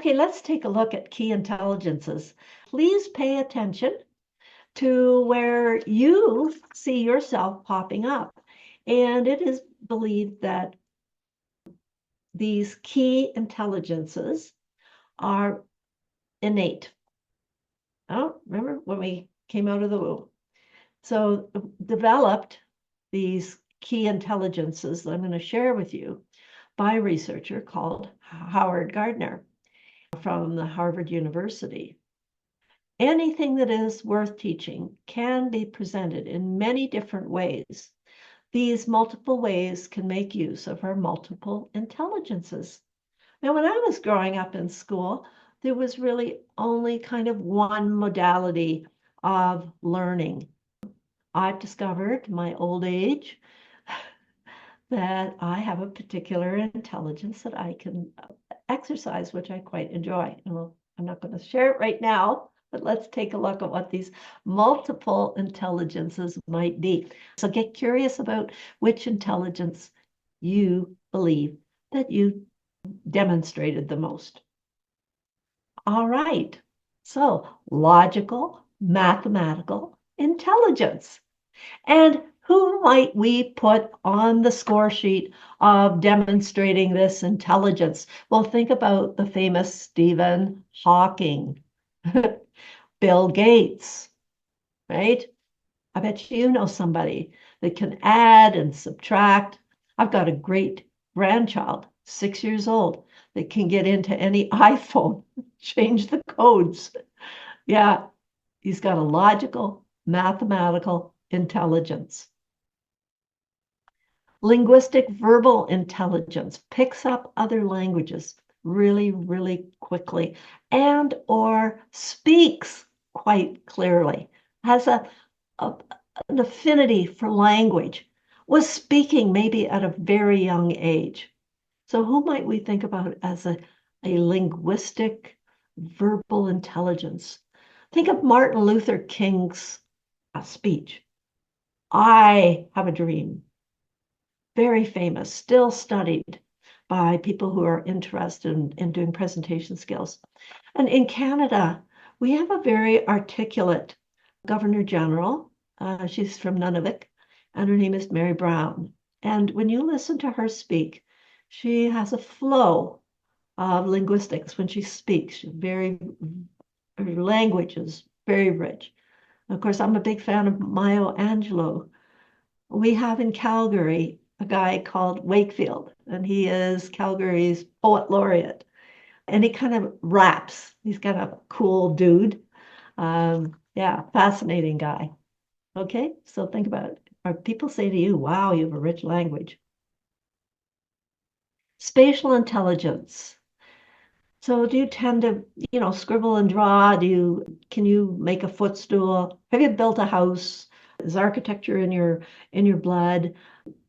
Okay, let's take a look at key intelligences. Please pay attention to where you see yourself popping up. And it is believed that these key intelligences are innate. Oh, remember when we came out of the womb? So developed these key intelligences that I'm going to share with you by a researcher called Howard Gardner from the Harvard University. Anything that is worth teaching can be presented in many different ways. These multiple ways can make use of our multiple intelligences. Now, when I was growing up in school, there was really only kind of one modality of learning. I've discovered in my old age that I have a particular intelligence that I can exercise, which I quite enjoy. And I'm not going to share it right now, but let's take a look at what these multiple intelligences might be. So get curious about which intelligence you believe that you demonstrated the most. All right. So logical, mathematical intelligence. And who might we put on the score sheet of demonstrating this intelligence? Well, think about the famous Stephen Hawking, Bill Gates, right? I bet you know somebody that can add and subtract. I've got a great grandchild, 6 years old, that can get into any iPhone, change the codes. Yeah, he's got a logical, mathematical intelligence. Linguistic verbal intelligence picks up other languages really, really quickly and or speaks quite clearly, has an affinity for language, was speaking maybe at a very young age. So who might we think about as a linguistic verbal intelligence? Think of Martin Luther King's speech. I have a dream. Very famous, still studied by people who are interested in doing presentation skills. And in Canada, we have a very articulate Governor General. She's from Nunavut, and her name is Mary Brown. And when you listen to her speak, she has a flow of linguistics when she speaks. Her language is very rich. Of course, I'm a big fan of Maya Angelou. We have in Calgary a guy called Wakefield, and he is Calgary's poet laureate. And he kind of raps. He's kind of a cool dude. Yeah, fascinating guy. Okay, so think about it. Or people say to you, wow, you have a rich language. Spatial intelligence. So do you tend to, scribble and draw? Can you make a footstool? Have you built a house? Is architecture in your blood?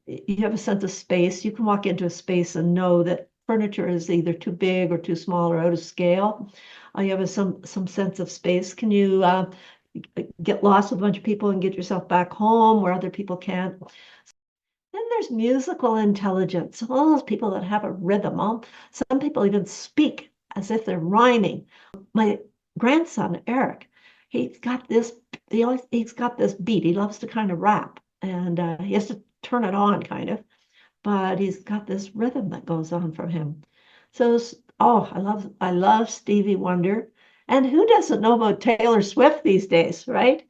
You have a sense of space. You can walk into a space and know that furniture is either too big or too small or out of scale. You have some sense of space. Can you get lost with a bunch of people and get yourself back home where other people can't? Then there's musical intelligence. All those people that have a rhythm. Some people even speak as if they're rhyming. My grandson, Eric, he's got this beat. He loves to kind of rap, and he has to turn it on kind of, but he's got this rhythm that goes on from him. So, I love Stevie Wonder. And who doesn't know about Taylor Swift these days, right?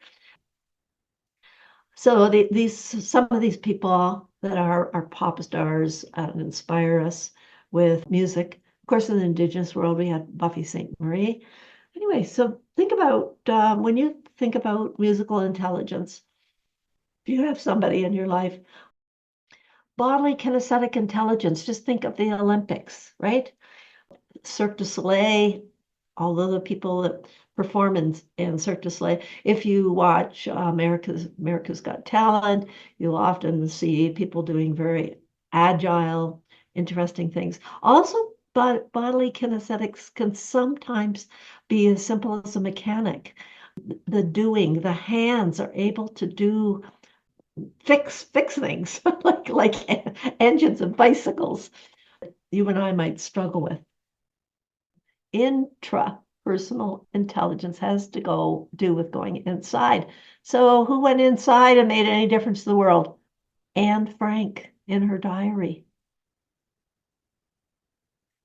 So some of these people that are pop stars inspire us with music. Of course, in the Indigenous world, we had Buffy St. Marie. Anyway, so think about when you think about musical intelligence, if you have somebody in your life, bodily-kinesthetic intelligence, just think of the Olympics, right? Cirque du Soleil, all of the people that perform in Cirque du Soleil. If you watch America's Got Talent, you'll often see people doing very agile, interesting things. Also, but bodily kinesthetics can sometimes be as simple as a mechanic. The doing, the hands are able to do fix things like engines and bicycles you and I might struggle with. intrapersonal intelligence has to do with going inside. So who went inside and made any difference to the world? Anne Frank in her diary.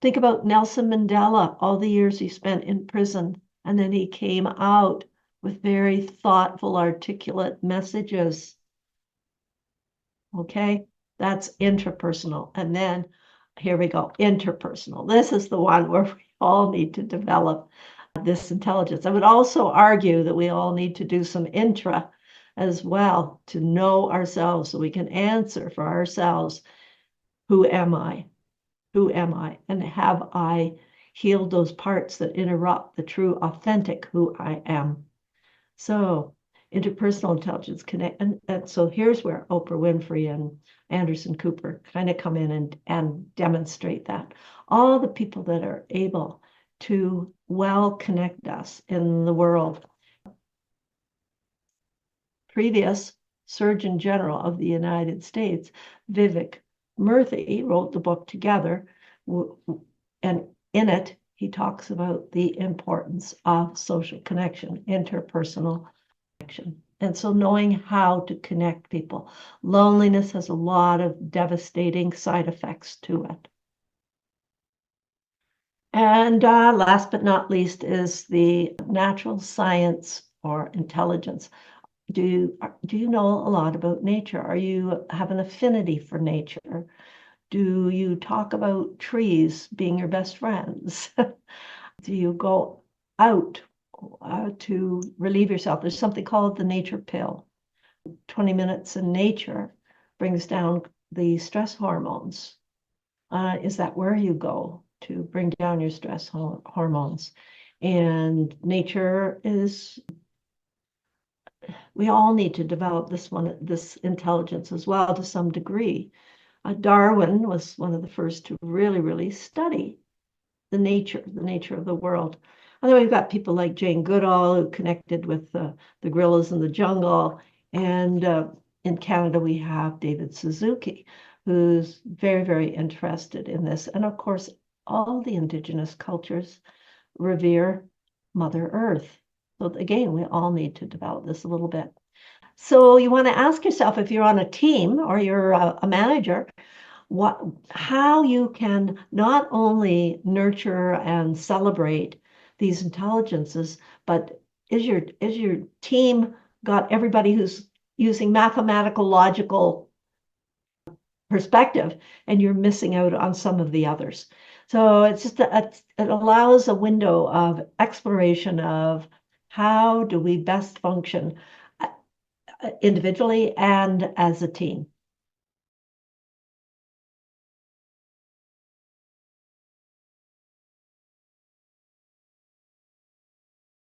Think about Nelson Mandela, all the years he spent in prison, and then he came out with very thoughtful, articulate messages. Okay, that's intrapersonal. And then here we go, interpersonal. This is the one where we all need to develop this intelligence. I would also argue that we all need to do some intra as well to know ourselves so we can answer for ourselves. Who am I? Who am I? And have I healed those parts that interrupt the true, authentic who I am? So interpersonal intelligence connect, and so here's where Oprah Winfrey and Anderson Cooper kind of come in and demonstrate that. All the people that are able to well connect us in the world. Previous Surgeon General of the United States, Vivek Murthy, wrote the book Together, and in it, he talks about the importance of social connection, interpersonal connection. And so knowing how to connect people. Loneliness has a lot of devastating side effects to it. And last but not least is the natural science or intelligence. Do you know a lot about nature? Are you have an affinity for nature? Do you talk about trees being your best friends? Do you go out to relieve yourself? There's something called the nature pill. 20 minutes in nature brings down the stress hormones. Is that where you go to bring down your stress hormones? And nature is, we all need to develop this intelligence as well to some degree. Darwin was one of the first to really study the nature of the world. And then we've got people like Jane Goodall who connected with the gorillas in the jungle. And in Canada, we have David Suzuki, who's very interested in this. And of course, all the Indigenous cultures revere Mother Earth. So again, we all need to develop this a little bit. So you want to ask yourself, if you're on a team or you're a manager, how you can not only nurture and celebrate these intelligences, but is your team got everybody who's using mathematical, logical perspective, and you're missing out on some of the others. So it's just it allows a window of exploration of how do we best function individually and as a team.